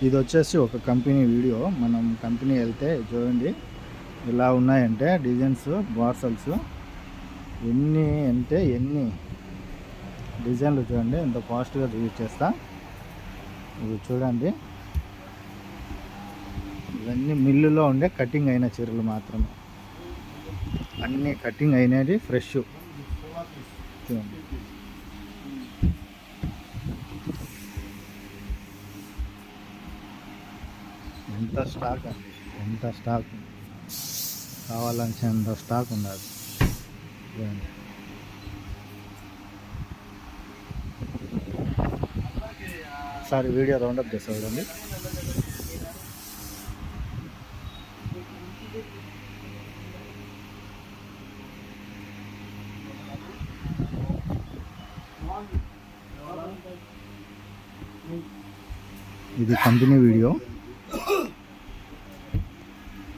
ఇది వచ్చేసి ఒక కంపెనీ వీడియో. మనం కంపెనీ వెళ్తే చూడండి ఇలా ఉన్నాయంటే డిజైన్స్, పార్సల్స్ ఎన్ని అంటే ఎన్ని డిజైన్లు చూడండి. ఎంత ఫాస్ట్గా చూపించేస్తా. ఇవి చూడండి, ఇవన్నీ మిల్లులో ఉండే కటింగ్ అయిన చీరలు మాత్రమే. అన్నీ కటింగ్ అయినది ఫ్రెష్ చూడండి. ఎంత స్టాక్ అండి, ఎంత స్టాక్ కావాలంటే ఎంత స్టాక్ ఉన్నది చూడండి. ఒకసారి వీడియో రౌండప్ చేస్తా చూడండి. ఇది కంపెనీ వీడియో.